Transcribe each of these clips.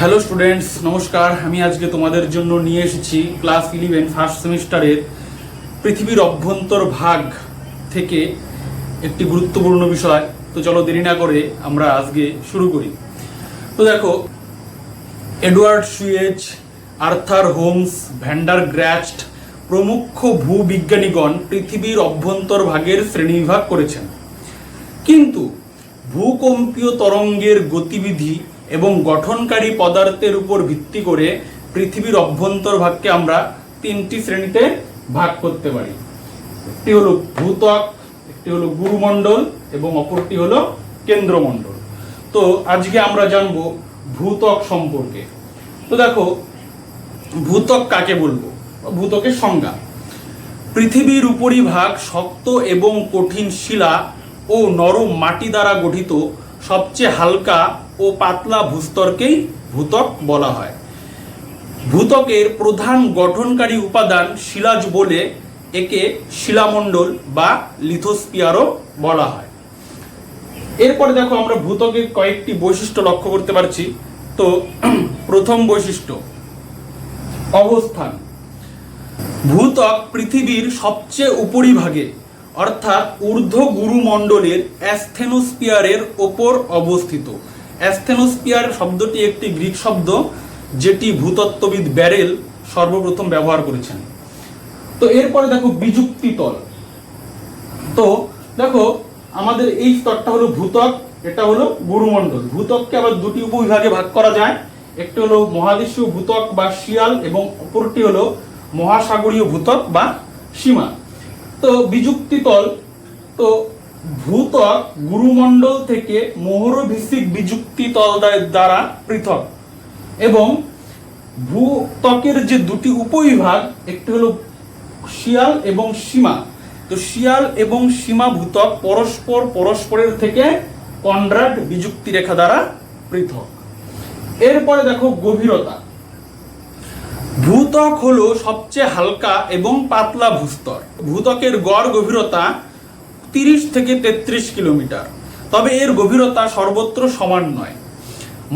Hello students, নমস্কার। আমি আজকে তোমাদের জন্য নিয়ে এসেছি ক্লাস 11 ফার্স্ট সেমিস্টারের পৃথিবীর অভ্যন্তর ভাগ থেকে একটি গুরুত্বপূর্ণ বিষয়। তো চলো দেরি না করে আমরা আজকে শুরু করি। তো দেখো, Edward Suess, Arthur Holmes, van der Gracht প্রমুখ ভূবিজ্ঞানীগণ পৃথিবীর অভ্যন্তর ভাগের শ্রেণীবিভাগ করেছেন। কিন্তু ভূকম্পীয় তরঙ্গের গতিবিধি এবং গঠনকারী পদার্থের উপর ভিত্তি করে পৃথিবীর অভ্যন্তর ভাগকে আমরা তিনটি শ্রেণীতে ভাগ করতে পারি। একটি হলো ভূত্বক, একটি হলো গুরুমণ্ডল এবং অপরটি হলো কেন্দ্রমণ্ডল। তো আজকে আমরা জানবো ভূত্বক সম্পর্কে। তো দেখো, ভূত্বক কাকে বলবো, ভূত্বকের সংজ্ঞা: পৃথিবীর উপরিভাগ শক্ত এবং কঠিন শিলা ও নরম মাটি দ্বারা গঠিত সবচেয়ে হালকা ও পাতলা ভূস্তরকেই ভূত্বক বলা হয়। ভূত্বকের প্রধান গঠনকারী উপাদান শিলাজ বলে একে শিলামণ্ডল বা লিথোস্ফিয়ারও বলা হয়। এরপরে দেখো, আমরা ভূত্বকের কয়েকটি বৈশিষ্ট্য লক্ষ্য করতে পারছি। তো প্রথম বৈশিষ্ট্য, অবস্থান। ভূত্বক পৃথিবীর সবচেয়ে উপরিভাগে অর্থাৎ ঊর্ধ্ব গুরুমণ্ডলের অ্যাস্থেনোস্ফিয়ারের ওপর অবস্থিত। অ্যাস্থেনোস্ফিয়ার শব্দটি একটি গ্রিক শব্দ, যেটি ভূতত্ত্ববিদ ব্যারেল সর্বপ্রথম ব্যবহার করেছেন। তো এরপরে দেখো, বিযুক্তি তল। তো দেখো, আমাদের এই স্তরটা হলো ভূত্বক, এটা হলো গুরুমণ্ডল। ভূত্বককে আবার দুটি উপবিভাগে ভাগ করা যায়। একটি হলো মহাদেশীয় ভূত্বক বা শিয়াল এবং অপরটি হলো মহাসাগরীয় ভূত্বক বা সীমা। তো বিযুক্তি তল, তো ভূত্বক গুরুমণ্ডল থেকে মোহরভিসিক বিযুক্তি তল দ্বারা পৃথক এবং ভূত্বকের যে দুটি উপবিভাগ, একটি হলো শিয়াল এবং সীমা। তো শিয়াল এবং সীমা ভূত্বক পরস্পরের থেকে কনরাড বিযুক্তি রেখা দ্বারা পৃথক। এরপরে দেখো, গভীরতা। ভূত্বক হলো সবচেয়ে হালকা এবং পাতলা ভূস্তর। ভূত্বকের গড় গভীরতা 30 থেকে 33 কিলোমিটার, তবে এর গভীরতা সর্বত্র সমান নয়।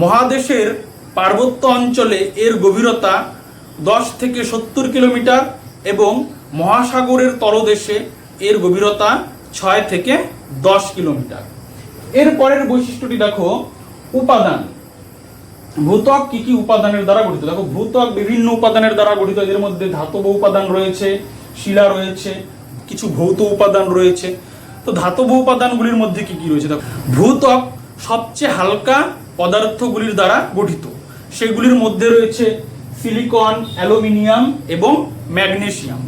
মহাদেশের পার্বত্য অঞ্চলে এর গভীরতা 10 থেকে 70 কিলোমিটার এবং মহাসাগরের তলদেশে এর গভীরতা 6 থেকে 10 কিলোমিটার। এর পরের বৈশিষ্ট্যটি দেখো, উপাদান। ভূত্বক কি কি উপাদানের দ্বারা গঠিত? দেখো, ভূত্বক বিভিন্ন উপাদানের দ্বারা গঠিত। এর মধ্যে ধাতব উপাদান রয়েছে, শিলা রয়েছে, কিছু ভৌত উপাদান রয়েছে। তো ধাতব উপাদানগুলির মধ্যে কি কি রয়েছে? দেখো, ভূত্বক সবচেয়ে হালকা পদার্থগুলির দ্বারা গঠিত। সেগুলির মধ্যে রয়েছে সিলিকন, অ্যালুমিনিয়াম এবং ম্যাগনেসিয়াম।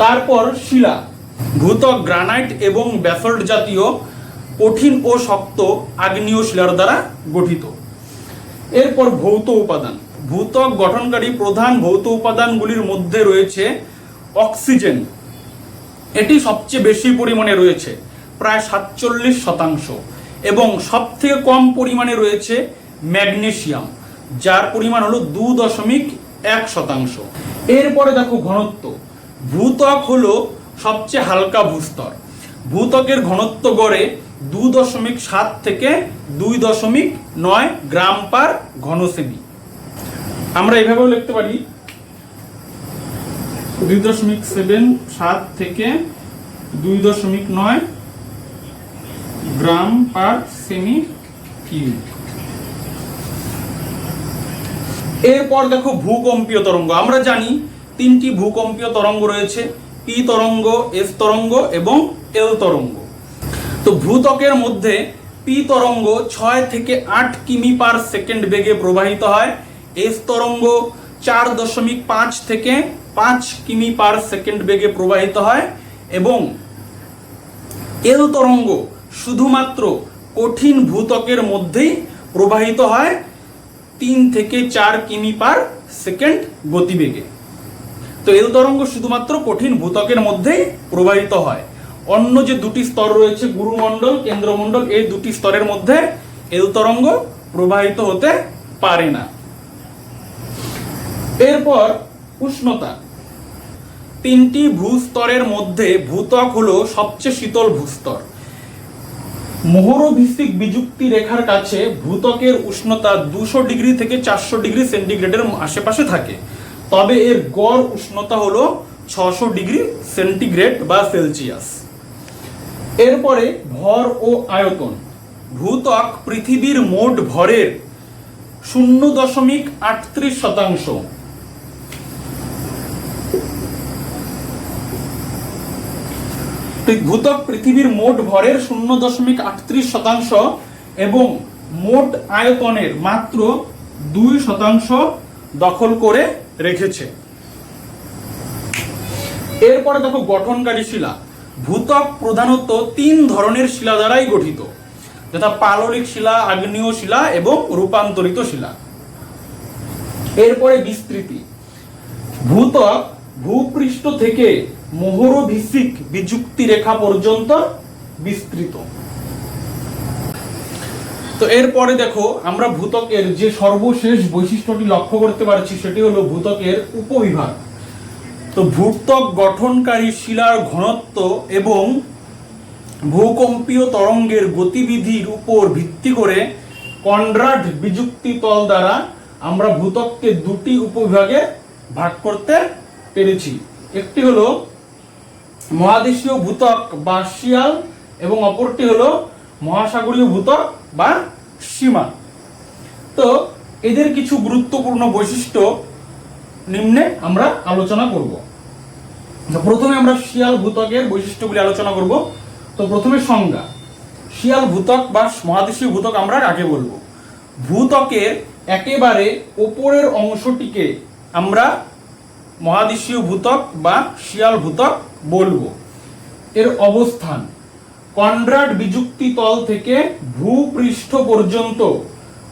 তারপর শিলা। ভূত্বক গ্রানাইট এবং ব্যাসল্ট জাতীয় কঠিন ও শক্ত আগ্নেয় শিলার দ্বারা গঠিত। এরপর ভৌত উপাদান। ভূত্বক গঠনকারী প্রধান ভৌত উপাদানগুলির মধ্যে রয়েছে অক্সিজেন, এটি সবচেয়ে বেশি পরিমাণে রয়েছে, প্রায় 47%, এবং সবথেকে কম পরিমাণে রয়েছে ম্যাগনেসিয়াম, যার পরিমাণ হলো 2.1%। এরপরে দেখো, ঘনত্ব। ভূত্বক হলো সবচেয়ে হালকা ভূস্তর। ভূত্বকের ঘনত্ব গড়ে 2.7 থেকে 2.9 গ্রাম পার ঘনসেমি। আমরা এভাবেও লিখতে পারি 2.7 থেকে 2.9 গ্রাম পার সেমি কিউব। এরপর দেখো, ভূকম্পীয় তরঙ্গ। আমরা জানি তিনটি ভূকম্পীয় তরঙ্গ রয়েছে: পি তরঙ্গ, এস তরঙ্গ এবং এল তরঙ্গ। তো ভূত্বকের মধ্যে পি তরঙ্গ 6 থেকে 8 কিমি পার সেকেন্ড বেগে প্রবাহিত হয়। এস তরঙ্গ 4.5 থেকে 5 কিমি পার সেকেন্ড বেগে প্রবাহিত হয় এবং এল তরঙ্গ শুধুমাত্র কঠিন ভূত্বকের মধ্যেই প্রবাহিত হয় 3 থেকে 4 কিমি পার সেকেন্ড গতিবেগে। তো এল তরঙ্গ শুধুমাত্র কঠিন ভূত্বকের মধ্যেই প্রবাহিত হয়। অন্য যে দুটি স্তর রয়েছে, গুরুমণ্ডল, কেন্দ্রমণ্ডল, এই দুটি স্তরের মধ্যে এল তরঙ্গ প্রবাহিত হতে পারে না। এরপর উষ্ণতা। তিনটি ভূস্তরের মধ্যে ভূত্বক হলো সবচেয়ে শীতল ভূস্তর। মোহরভিত্তিক বিযুক্তি রেখার কাছে ভূত্বকের উষ্ণতা 200 ডিগ্রি থেকে 400 ডিগ্রি সেন্টিগ্রেডের আশেপাশে থাকে, তবে এর গড় উষ্ণতা হলো 600 ডিগ্রি সেন্টিগ্রেড বা সেলসিয়াস। এরপরে ভর ও আয়তন। ভূত্বক পৃথিবীর মোট ভরের 0.38%। ভূত্বক পৃথিবীর মোট ভরের 0.38% এবং মোট আয়তনের মাত্র 2% দখল করে রেখেছে। এরপরে দেখো গঠনকারী শিলা। ভূত্বক প্রধানত 3 ধরনের শিলা দ্বারাই গঠিত, যথা পাললিক শিলা, আগ্নেয় শিলা এবং রূপান্তরিত শিলা। এরপরে বিস্তৃতি। ভূত্বক ভূপৃষ্ঠ থেকে মোহরভিত্তিক বিযুক্তি রেখা পর্যন্ত বিস্তৃত। তো এরপরে দেখো আমরা ভূত্বকের যে সর্বশেষ বৈশিষ্ট্যটি লক্ষ্য করতে পারছি সেটি হলো ভূত্বকের উপবিভাগ। তো ভূত্বক গঠনকারী শিলার ঘনত্ব এবং ভূকম্পীয় তরঙ্গের গতিবিধির উপর ভিত্তি করে কনরাড বিযুক্তি তল দ্বারা আমরা ভূত্বককে 2টি উপবিভাগে ভাগ করতে পেরেছি। একটি হলো মহাদেশীয় ভূত্বক বা শিয়াল এবং অপরটি হলো মহাসাগরীয় ভূত্বক বা সীমা। তো এদের কিছু গুরুত্বপূর্ণ বৈশিষ্ট্য নিম্নে আমরা আলোচনা করব। প্রথমে আমরা শিয়াল ভূত্বকের বৈশিষ্ট্যগুলি আলোচনা করব। তো প্রথমে সংজ্ঞা। শিয়াল ভূত্বক বা মহাদেশীয় ভূত্বক আমরা কাকে বলবো? ভূত্বকের একেবারে উপরের অংশটিকে আমরা মহাদেশীয় ভূত্বক বা শিয়াল ভূত্বক বলবো। এর অবস্থান কনরাড বিযুক্তি তল থেকে ভূপৃষ্ঠ পর্যন্ত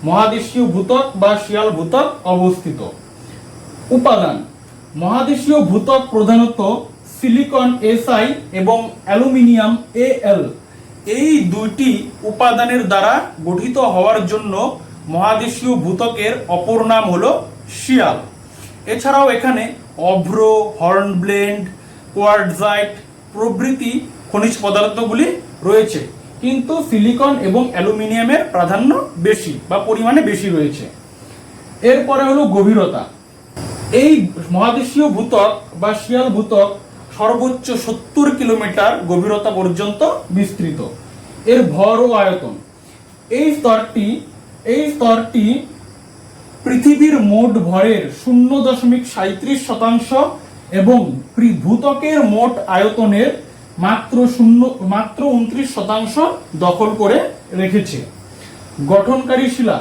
মহাদেশীয় ভূত্বক বা শিয়াল ভূত্বক অবস্থিত। উপাদান। মহাদেশীয় ভূত্বক প্রধানত সিলিকন Si এবং অ্যালুমিনিয়াম Al এই দুইটি উপাদানের দ্বারা গঠিত হওয়ার জন্য মহাদেশীয় ভূত্বকের অপর নাম হলো শিয়াল। এছাড়াও এখানে অভ্র, হর্নব্লেন্ড, কোয়ার্টজাইট প্রভৃতি খনিজ পদার্থগুলি রয়েছে, কিন্তু সিলিকন এবং অ্যালুমিনিয়ামের প্রাধান্য বেশি বা পরিমাণে বেশি রয়েছে। এরপরে হলো গভীরতা। এই মহাদেশীয় ভূত্বক বা শিয়াল ভূত্বক সর্বোচ্চ 70 কিলোমিটার গভীরতা পর্যন্ত বিস্তৃত। এর ভর ও আয়তন। এই স্তরটি পৃথিবীর মোট ভরের 0.37% এবং ভূত্বকের মোট আয়তনের মাত্র 29% দখল করে রেখেছে। গঠনকারী শিলা।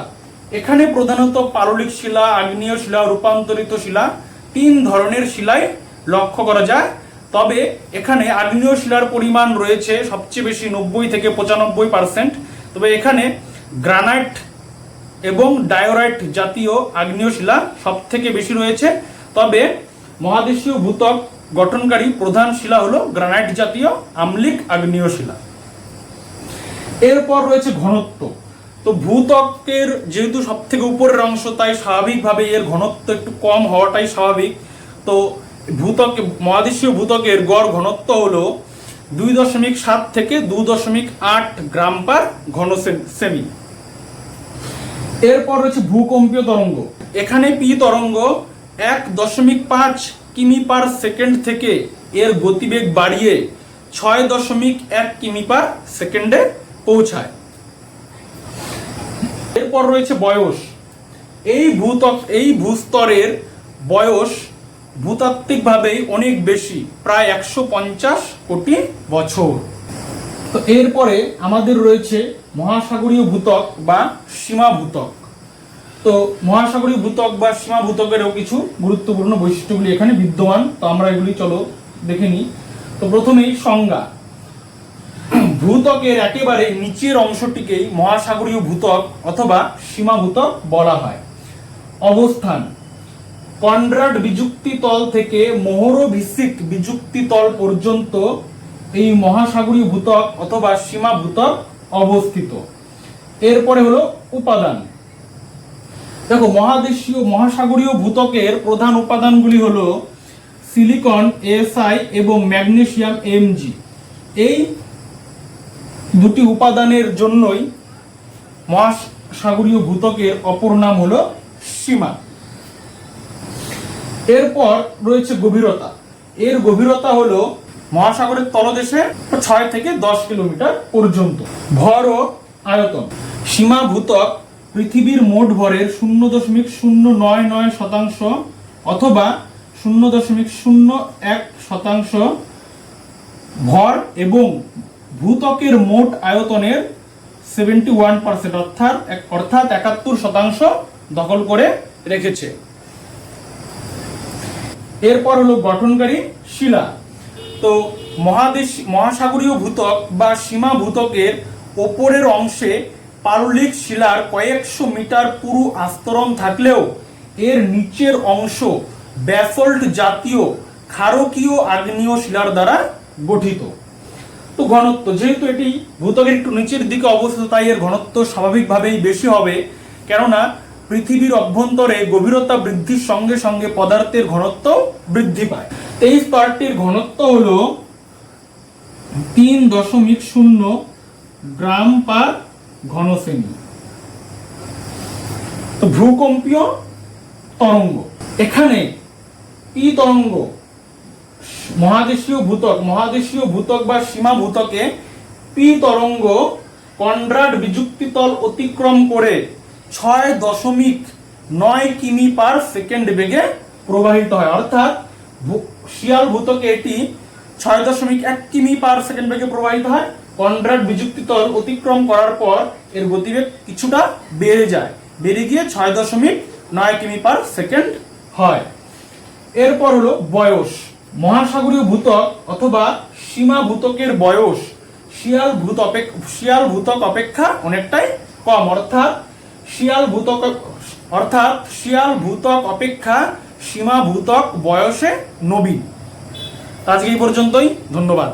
এখানে প্রধানত পাললিক শিলা, আগ্নেয় শিলা, রূপান্তরিত শিলা 3 ধরনের শিলায় লক্ষ্য করা যায়। তবে এখানে আগ্নেয় শিলার পরিমাণ রয়েছে সবচেয়ে বেশি 90 থেকে 95%। তবে এখানে গ্রানাইট এবং ডায়োরাইট জাতীয় আগ্নেয় শিলা সব থেকে বেশি রয়েছে। তবে মহাদেশীয় ভূত্বক গঠনকারী প্রধান শিলা হলো গ্রানাইট জাতীয় আম্লিক আগ্নেয় শিলা। এরপর রয়েছে ঘনত্ব। তো ভূত্বকের যেহেতু সব থেকে উপরের অংশ, তাই স্বাভাবিকভাবে এর ঘনত্ব একটু কম হওয়াটাই স্বাভাবিক। তো মহাদেশীয় ভূত্বকের গড় ঘনত্ব হলো 2.7 থেকে 2.8 গ্রাম পার ঘন সেমি। এরপর রয়েছে ভূকম্পীয় তরঙ্গ। এখানে পি তরঙ্গ 1.5 কিমি পার সেকেন্ড থেকে এর গতিবেগ বাড়িয়ে 6.1 কিমি পার সেকেন্ডে পৌঁছায়। এরপর রয়েছে বয়স। এই ভূস্তরের বয়স ভূতাত্ত্বিকভাবেই অনেক বেশি, প্রায় 150 কোটি বছর। তো এরপরে আমাদের রয়েছে মহাসাগরীয় ভূত্বক বা সীমা ভূত্বক। তো মহাসাগরীয় ভূত্বক বা সীমা ভূত্বকেরও কিছু গুরুত্বপূর্ণ বৈশিষ্ট্যগুলি এখানে বিদ্যমান। তো আমরা এগুলি চলো দেখে নিই। তো প্রথমেই সংজ্ঞা। ভূত্বকের একেবারে নিচের অংশটিকেই মহাসাগরীয় ভূত্বক অথবা সীমা ভূত্বক বলা হয়। অবস্থান। কনরাড বিযুক্তি তল থেকে মোহরভিত্তিক বিযুক্তি তল পর্যন্ত এই মহাসাগরীয় ভূত্বক অথবা সীমা ভূত্বক অবস্থিত। এরপরে হলো উপাদান। দেখো মহাসাগরীয় ভূত্বকের প্রধান উপাদানগুলি হলো সিলিকন Si এবং ম্যাগনেসিয়াম Mg। দুটি উপাদানের জন্যই মহাসাগরীয় ভূত্বকের অপর নাম হলো সীমা। এরপর রয়েছে গভীরতা। এর গভীরতা হলো মহাসাগরের তলদেশে 6 থেকে 10 কিলোমিটার পর্যন্ত। ভর ও আয়তন। সীমা ভূত্বক পৃথিবীর মোট ভরের 0.099% অথবা 0.01% ভর এবং ভূত্বকের মোট আয়তনের 71% অর্থাৎ 71% দখল করে রেখেছে। এরপর হলো গঠনকারী শিলা। তো মহাসাগরীয় ভূত্বক বা সীমা ভূত্বকের ওপরের অংশে পাললিক শিলার কয়েকশো মিটার পুরু আস্তরণ থাকলেও এর নিচের অংশ ব্যাসল্ট জাতীয় ক্ষারকীয় আগ্নেয় শিলার দ্বারা গঠিত। তো ঘনত্ব, যেহেতু এটি ভূত্বকের একটু নিচের দিকে অবস্থিত, তাই এর ঘনত্ব স্বাভাবিকভাবেই বেশি হবে, কেননা পৃথিবীর অভ্যন্তরে গভীরতা বৃদ্ধির সঙ্গে সঙ্গে পদার্থের ঘনত্ব বৃদ্ধি পায়। এই স্তরটির ঘনত্ব হলো 3.0 গ্রাম পার ঘন সেমি। তো ভূকম্পীয় তরঙ্গ, এখানে পি তরঙ্গ মহাদেশীয় ভূত্বক বা সীমা ভূত্বকে পি তরঙ্গ কনরাড বিযুক্তি তল অতিক্রম করে 6.9 কিমি পার সেকেন্ড বেগে প্রবাহিত হয়। অর্থাৎ শিয়াল ভূত্বকে এটি 6.1 কিমি পার সেকেন্ড বেগে প্রবাহিত হয়। কনরাড বিযুক্তি তল অতিক্রম করার পর এর গতিবেগ কিছুটা বেড়ে গিয়ে 6.9 কিমি পার সেকেন্ড হয়। এরপর হলো বয়স। মহাসাগরীয় ভূত্বক অথবা সীমা ভূত্বকের বয়স শিয়াল ভূত্বক অপেক্ষা অনেকটাই কম, অর্থাৎ শিয়াল ভূত্বক অপেক্ষা সীমা ভূত্বক বয়সে নবীন। আজকে এই পর্যন্তই, ধন্যবাদ।